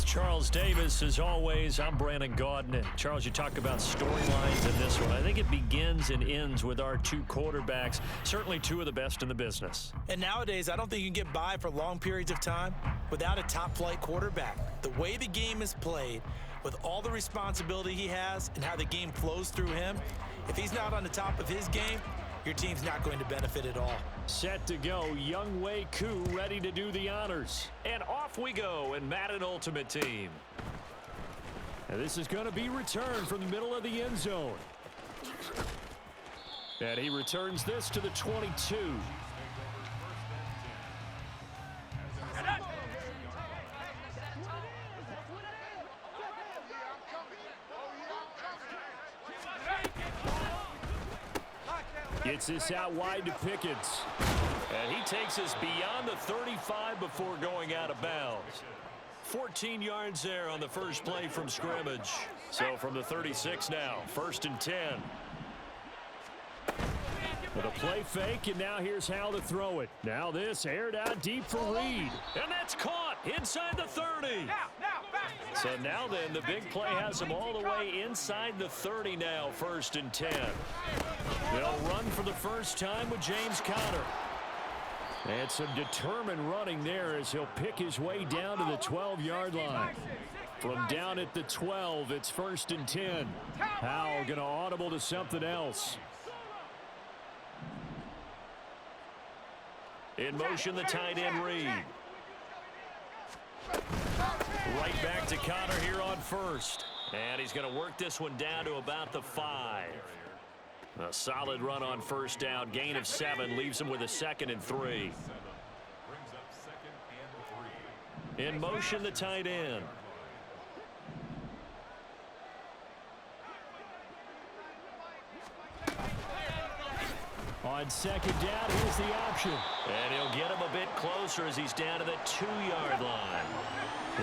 with Charles Davis. As always, I'm Brandon Gaudin. And Charles, you talk about storylines in this one. I think it begins and ends with our two quarterbacks, certainly two of the best in the business. And nowadays, I don't think you can get by for long periods of time without a top-flight quarterback. The way the game is played, with all the responsibility he has and how the game flows through him, if he's not on the top of his game, your team's not going to benefit at all. Set to go, Young Wei Koo ready to do the honors. And off we go in Madden Ultimate Team. And this is going to be returned from the middle of the end zone. And he returns this to the 22. Gets this out wide to Pickens. And he takes us beyond the 35 before going out of bounds. 14 yards there on the first play from scrimmage. So from the 36 now, 1st and 10. With a play fake, and now here's how to throw it. Now this aired out deep for Reed. And that's caught inside the 30. So now then, the big play has him all the way inside the 30 now, 1st and 10. They'll run for the first time with James Conner. And some determined running there as he'll pick his way down to the 12-yard line. From down at the 12, it's 1st and 10. Howell going to audible to something else. In motion, the tight end Reed. Right back to Conner here on 1st. And he's going to work this one down to about the 5. A solid run on 1st down. Gain of 7 leaves him with a 2nd and 3. In motion, the tight end. On 2nd down, here's the option. And he'll get him a bit closer as he's down to the 2-yard line.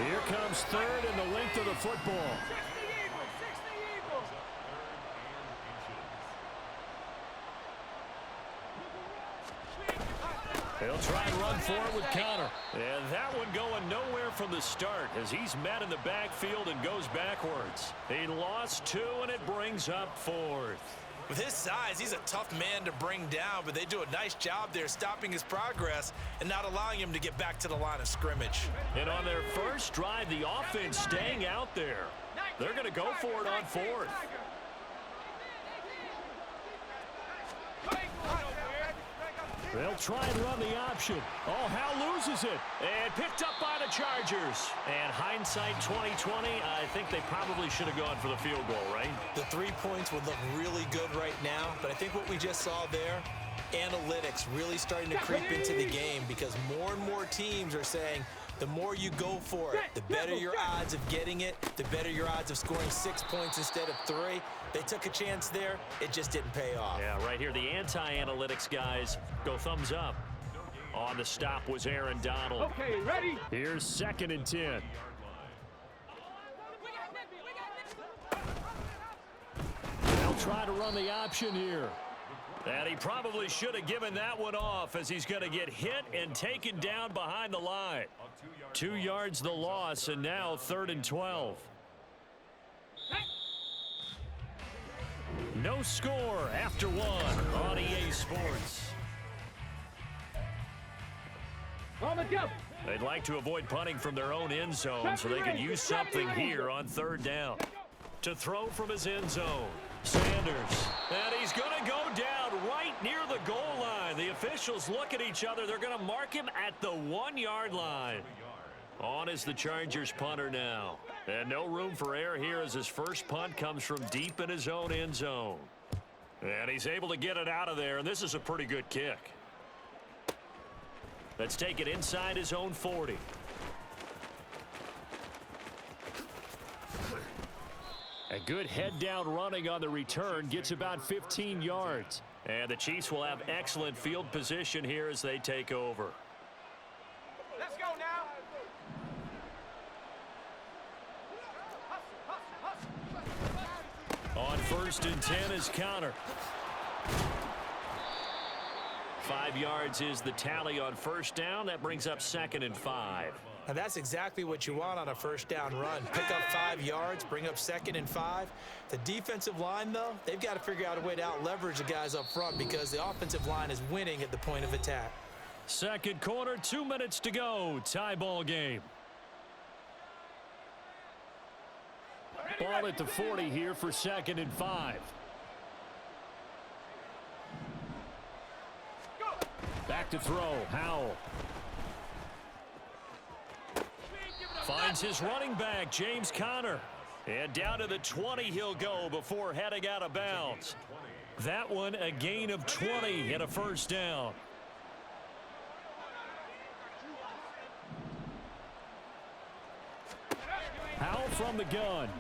Here comes 3rd and the length of the football. He'll try and run for it with Conner. And that one going nowhere from the start as he's met in the backfield and goes backwards. He lost 2, and it brings up 4th. With his size, he's a tough man to bring down, but they do a nice job there stopping his progress and not allowing him to get back to the line of scrimmage. And on their first drive, the offense staying out there. They're going to go for it on 4th. They'll try and run the option. Oh, Howell loses it. And picked up by the Chargers. And hindsight 2020, I think they probably should have gone for the field goal, right? The 3 points would look really good right now, but I think what we just saw there, analytics really starting to creep into the game because more and more teams are saying the more you go for it, the better your odds of getting it, the better your odds of scoring 6 points instead of 3. They took a chance there. It just didn't pay off. Yeah, right here, the anti-analytics guys go thumbs up. On the stop was Aaron Donald. Okay, ready? Here's 2nd and 10. They'll try to run the option here. And he probably should have given that one off as he's going to get hit and taken down behind the line. 2 yards the loss, and now 3rd and 12. No score after 1 on EA Sports. They'd like to avoid punting from their own end zone so they could use something here on 3rd down. To throw from his end zone, Sanders. And he's going to go down right near the goal line. The officials look at each other. They're going to mark him at the 1-yard line. On is the Chargers punter now. And no room for error here as his first punt comes from deep in his own end zone. And he's able to get it out of there, and this is a pretty good kick. Let's take it inside his own 40. A good head-down running on the return gets about 15 yards. And the Chiefs will have excellent field position here as they take over. Let's go now. On 1st and 10 is Conner. 5 yards is the tally on 1st down. That brings up 2nd and 5. And that's exactly what you want on a first down run. Pick up 5 yards, bring up 2nd and 5. The defensive line, though, they've got to figure out a way to out-leverage the guys up front because the offensive line is winning at the point of attack. Second quarter, 2 minutes to go. Tie ball game. Ball at the 40 here for 2nd and 5. Back to throw. Howell. Finds his running back, James Conner. And down to the 20 he'll go before heading out of bounds. That one a gain of 20 and a first down. Howell from the gun.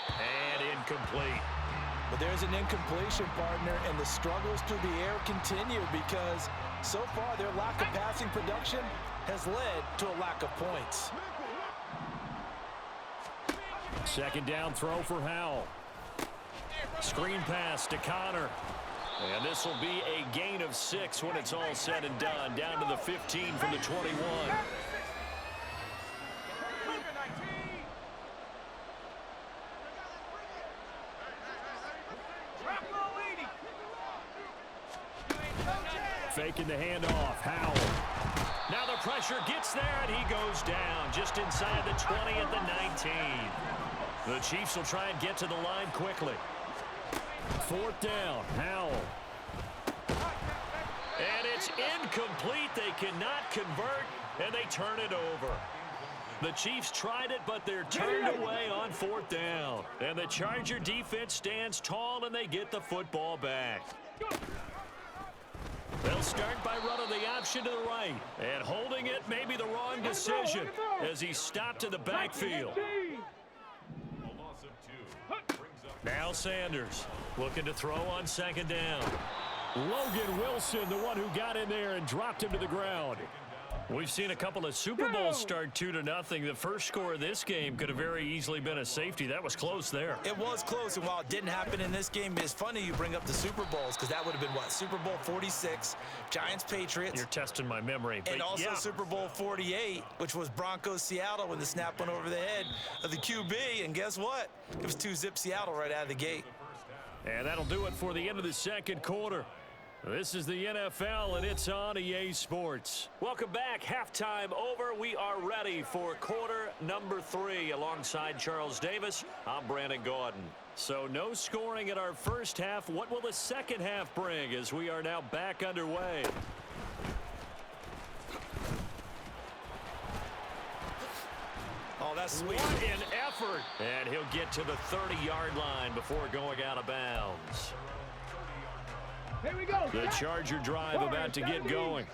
And incomplete. But there's an incompletion, partner, and the struggles through the air continue because so far their lack of passing production has led to a lack of points. Second down throw for Howell. Screen pass to Conner. And this will be a gain of 6 when it's all said and done. Down to the 15 from the 21. Faking the handoff. Howell. Now the pressure gets there, and he goes down just inside the 20 at the 19. The Chiefs will try and get to the line quickly. Fourth down. Howell. And it's incomplete. They cannot convert, and they turn it over. The Chiefs tried it, but they're turned away on fourth down. And the Charger defense stands tall, and they get the football back. They'll start by running the option to the right. And holding it may be the wrong decision as he stopped in the backfield. Now Sanders looking to throw on second down. Logan Wilson, the one who got in there and dropped him to the ground. We've seen a couple of Super Bowls start 2-0. The first score of this game could have very easily been a safety. That was close there. It was close, and while it didn't happen in this game, it's funny you bring up the Super Bowls because that would have been, what, Super Bowl 46, Giants-Patriots. You're testing my memory. And also yeah. Super Bowl 48, which was Broncos-Seattle when the snap went over the head of the QB. And guess what? It was 2-zip Seattle right out of the gate. And that'll do it for the end of the second quarter. This is the NFL, and it's on EA Sports. Welcome back. Halftime over. We are ready for quarter number 3. Alongside Charles Davis, I'm Brandon Gaudin. So no scoring in our first half. What will the second half bring as we are now back underway? Oh, that's sweet. What an effort. And he'll get to the 30-yard line before going out of bounds. Here we go. The Charger drive about to get going.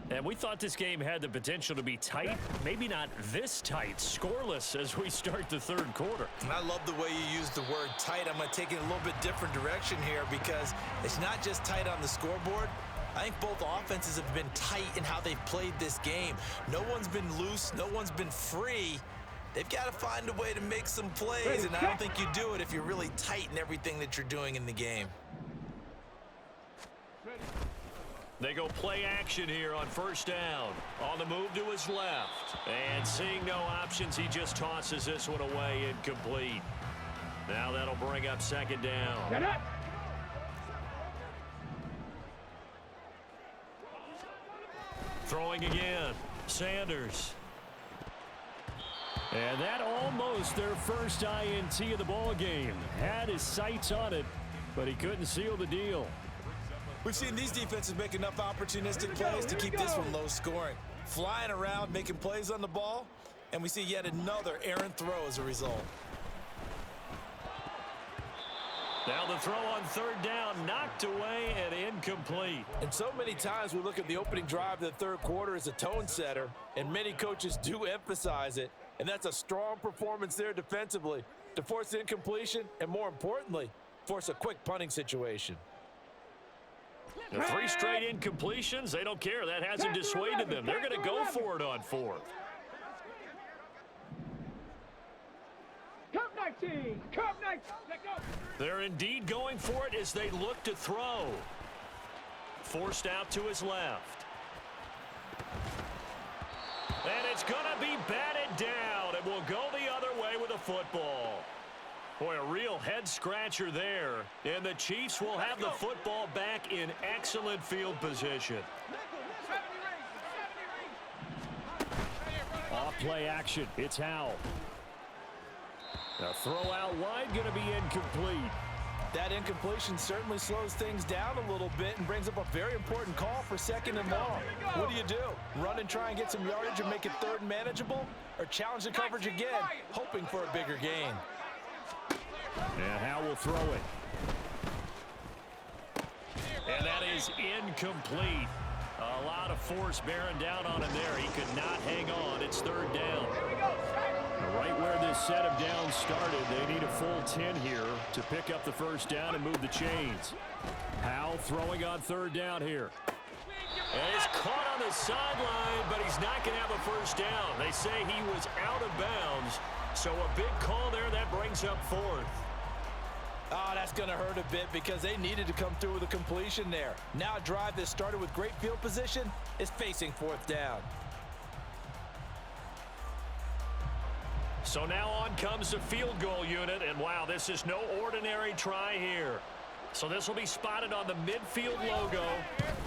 And we thought this game had the potential to be tight. Maybe not this tight, scoreless as we start the third quarter. And I love the way you use the word tight. I'm going to take it a little bit different direction here because it's not just tight on the scoreboard. I think both offenses have been tight in how they've played this game. No one's been loose. No one's been free. They've got to find a way to make some plays, and I don't think you do it if you're really tight in everything that you're doing in the game. They go play action here on first down. On the move to his left. And seeing no options, he just tosses this one away incomplete. Now that'll bring up second down. Throwing again. Sanders. And that almost their first INT of the ball game. Had his sights on it, but he couldn't seal the deal. We've seen these defenses make enough opportunistic plays to keep this one low scoring. Flying around, making plays on the ball, and we see yet another errant throw as a result. Now the throw on third down, knocked away and incomplete. And so many times we look at the opening drive of the third quarter as a tone setter, and many coaches do emphasize it, and that's a strong performance there defensively to force incompletion and, more importantly, force a quick punting situation. The 3 straight incompletions, they don't care. That hasn't dissuaded them. They're going to go for it on fourth. Cup 19. Cup 19. Let go. They're indeed going for it as they look to throw. Forced out to his left. And it's going to be batted down, and we'll go the other way with the football. Boy, a real head-scratcher there. And the Chiefs will have the football back in excellent field position. Off-play action. It's Howell. A throw out wide, going to be incomplete. That incompletion certainly slows things down a little bit and brings up a very important call for 2nd and long. What do? Run and try and get some yardage and make it 3rd and manageable? Or challenge the coverage again, hoping for a bigger gain? And Howell will throw it. And that is incomplete. A lot of force bearing down on him there. He could not hang on. It's 3rd down. Right where this set of downs started, they need a full 10 here to pick up the 1st down and move the chains. Howell throwing on 3rd down here. And he's caught on the sideline, but he's not going to have a 1st down. They say he was out of bounds, so a big call there that brings up 4th. Oh, that's going to hurt a bit because they needed to come through with a completion there. Now a drive that started with great field position is facing 4th down. So now on comes the field goal unit, and wow, this is no ordinary try here. So this will be spotted on the midfield logo.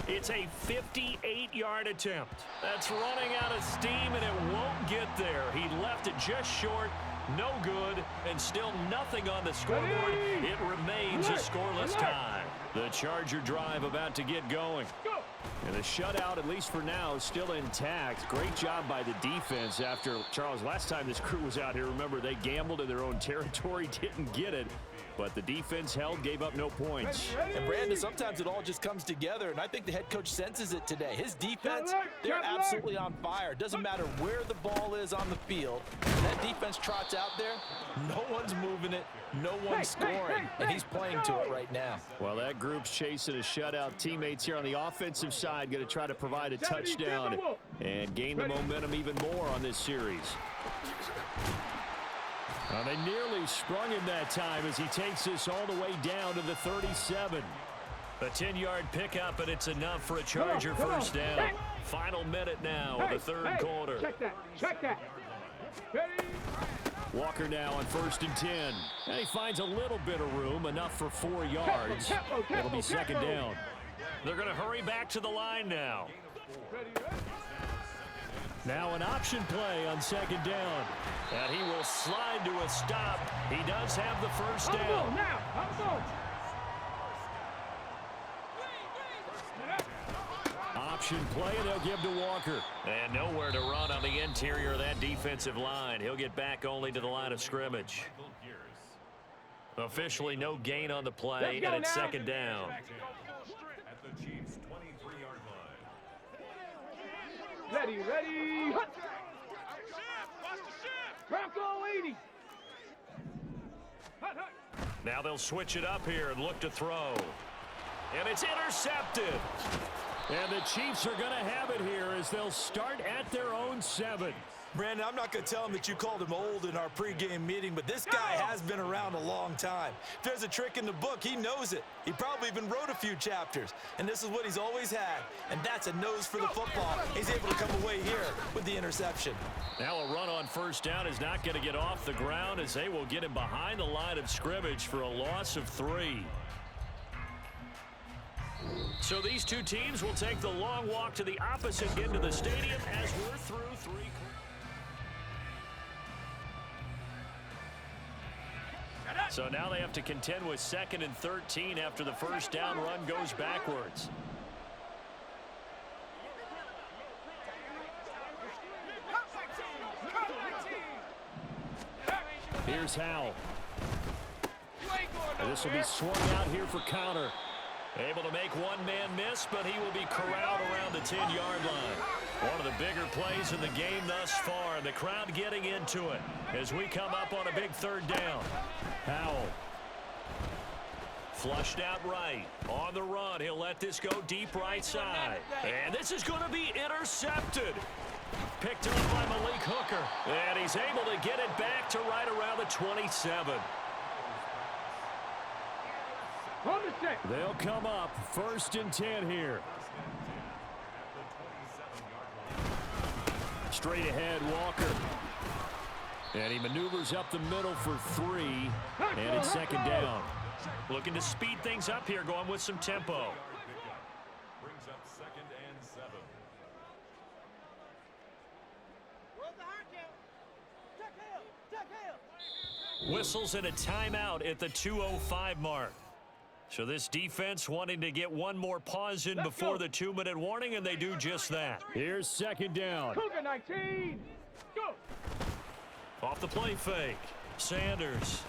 It's a 58-yard attempt. That's running out of steam, and it won't get there. He left it just short, no good, and still nothing on the scoreboard. It remains a scoreless tie. The Charger drive about to get going. And the shutout, at least for now, is still intact. Great job by the defense after, Charles, last time this crew was out here, remember, they gambled in their own territory, didn't get it. But the defense held, gave up no points. And Brandon, sometimes it all just comes together, and I think the head coach senses it today. His defense, they're absolutely on fire. Doesn't matter where the ball is on the field. When that defense trots out there, no one's moving it, no one's scoring, and he's playing to it right now. Well, that group's chasing a shutout. Teammates here on the offensive side going to try to provide a touchdown and gain the momentum even more on this series. They nearly sprung him that time as he takes this all the way down to the 37. A 10-yard pickup, and it's enough for a Charger 1st down. Final minute now of the 3rd quarter. Check that. Walker now on 1st and 10. And he finds a little bit of room, enough for 4 yards. It'll be 2nd down. They're going to hurry back to the line now. Now an option play on 2nd down. And he will slide to a stop. He does have the 1st down. Option play, and they'll give to Walker. And nowhere to run on the interior of that defensive line. He'll get back only to the line of scrimmage. Officially no gain on the play, and it's 2nd down. At the Chiefs' 23-yard line. Ready. Bronco 80. Now they'll switch it up here and look to throw. And it's intercepted. And the Chiefs are going to have it here as they'll start at their own 7. Brandon, I'm not going to tell him that you called him old in our pregame meeting, but this guy has been around a long time. If there's a trick in the book, he knows it. He probably even wrote a few chapters, and this is what he's always had, and that's a nose for the football. He's able to come away here with the interception. Now a run on 1st down is not going to get off the ground as they will get him behind the line of scrimmage for a loss of 3. So these two teams will take the long walk to the opposite end of the stadium as we're through 3 quarters. So now they have to contend with 2nd and 13 after the 1st down run goes backwards. Here's Howell. And this will be swung out here for counter. Able to make one man miss, but he will be corralled around the 10-yard line. One of the bigger plays in the game thus far. The crowd getting into it as we come up on a big 3rd down. Howell. Flushed out right. On the run. He'll let this go deep right side. And this is going to be intercepted. Picked up by Malik Hooker. And he's able to get it back to right around the 27. They'll come up 1st and 10 here. Straight ahead, Walker. And he maneuvers up the middle for 3. And it's second down. Looking to speed things up here, going with some tempo. Brings up 2nd and 7. Whistles and a timeout at the 2:05 mark. So this defense wanting to get one more pause in before the 2-minute warning, and they do just that. Here's second down. Cougar 19. Go. Off the play fake. Sanders.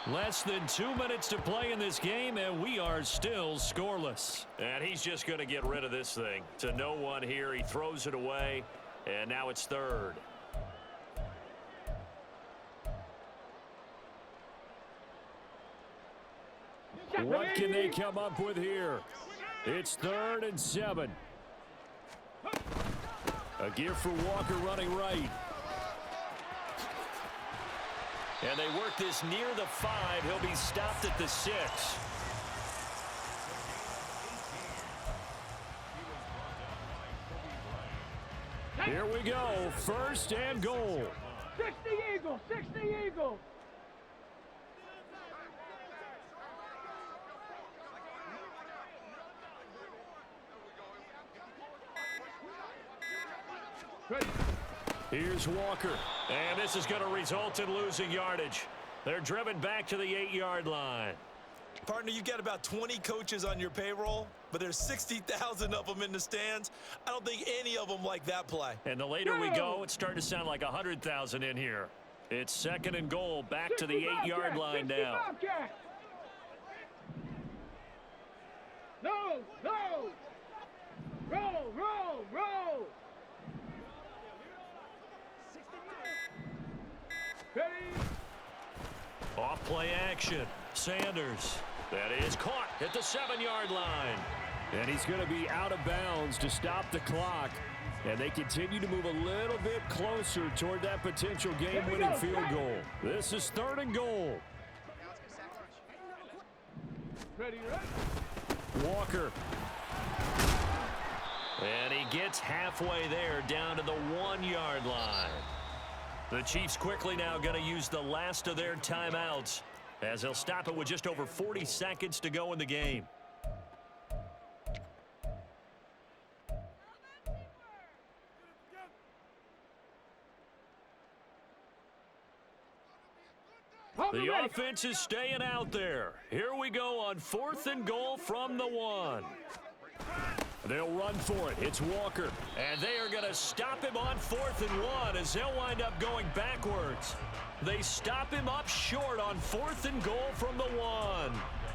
Less than 2 minutes to play in this game, and we are still scoreless. And he's just going to get rid of this thing. To no one here. He throws it away, and now it's third. What can they come up with here? It's 3rd and 7. A gift for Walker running right. And they work this near the 5. He'll be stopped at the 6. Here we go. 1st and goal. 60 Eagles. 60 Eagles. Ready. Here's Walker. And this is going to result in losing yardage. They're driven back to the 8-yard line. Partner, you got about 20 coaches on your payroll, but there's 60,000 of them in the stands. I don't think any of them like that play. And the later we go, it's starting to sound like 100,000 in here. It's 2nd and goal, back to the 8-yard line now. No, no. Roll, roll, roll. Ready. Off play action. Sanders. That is caught at the 7-yard line. And he's going to be out of bounds to stop the clock. And they continue to move a little bit closer toward that potential game-winning field goal. This is 3rd and goal. Ready, ready. Walker. And he gets halfway there, down to the 1-yard line. The Chiefs quickly now going to use the last of their timeouts, as they'll stop it with just over 40 seconds to go in the game. The offense is staying out there. Here we go on 4th and goal from the 1. They'll run for it. It's Walker. And they are going to stop him on 4th and 1 as they'll wind up going backwards. They stop him up short on 4th and goal from the 1.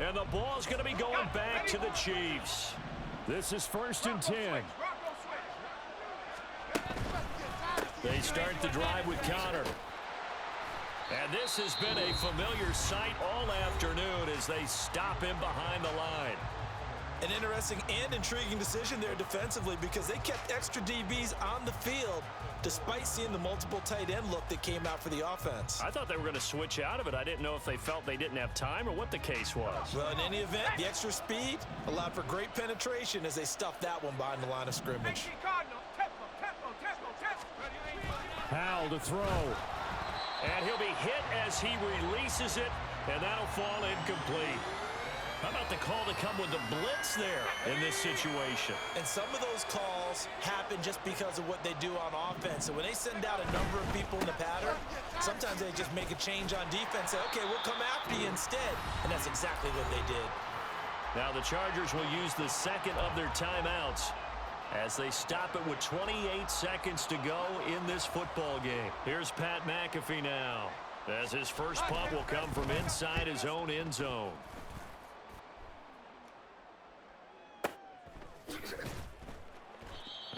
And the ball's going to be going back to the Chiefs. This is 1st and 10. They start the drive with Connor. And this has been a familiar sight all afternoon as they stop him behind the line. An interesting and intriguing decision there defensively, because they kept extra DBs on the field despite seeing the multiple tight end look that came out for the offense. I thought they were going to switch out of it. I didn't know if they felt they didn't have time or what the case was. Well, in any event, the extra speed allowed for great penetration as they stuffed that one behind the line of scrimmage. Powell to throw. And he'll be hit as he releases it, and that'll fall incomplete. How about the call to come with the blitz there in this situation? And some of those calls happen just because of what they do on offense. And when they send out a number of people in the pattern, sometimes they just make a change on defense. Say, okay, we'll come after you instead. And that's exactly what they did. Now the Chargers will use the 2nd of their timeouts as they stop it with 28 seconds to go in this football game. Here's Pat McAfee now, as his first punt will come from inside his own end zone.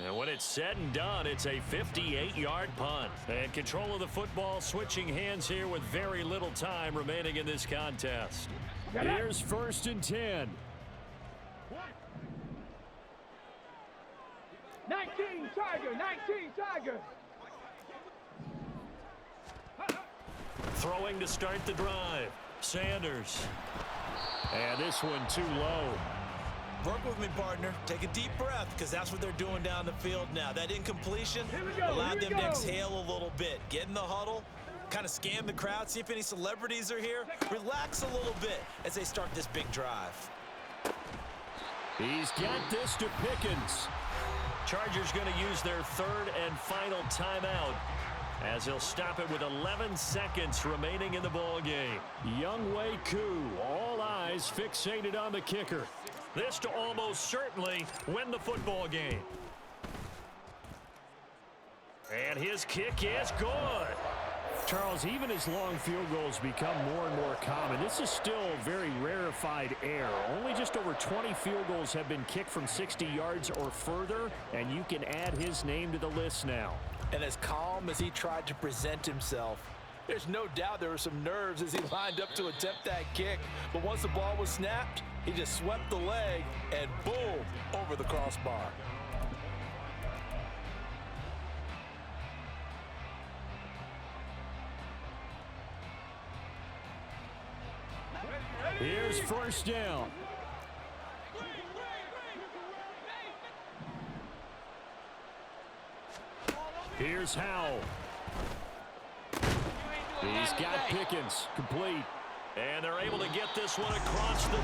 And when it's said and done, it's a 58-yard punt. And control of the football switching hands here with very little time remaining in this contest. Here's 1st and 10. 19 Tiger, 19 Tiger. Throwing to start the drive. Sanders. And this one too low. Work with me, partner. Take a deep breath, because that's what they're doing down the field now. That incompletion allowed them to exhale a little bit. Get in the huddle, kind of scan the crowd, see if any celebrities are here. Relax a little bit as they start this big drive. He's got this to Pickens. Chargers going to use their third and final timeout, as he'll stop it with 11 seconds remaining in the ball game. Younghoe Koo, all eyes fixated on the kicker. This to almost certainly win the football game. And his kick is good. Charles, even as long field goals become more and more common, this is still very rarefied air. Only just over 20 field goals have been kicked from 60 yards or further, and you can add his name to the list now. And as calm as he tried to present himself, there's no doubt there were some nerves as he lined up to attempt that kick. But once the ball was snapped, he just swept the leg and boom, over the crossbar. Here's first down. Here's Howell. He's got Pickens, complete. And they're able to get this one across the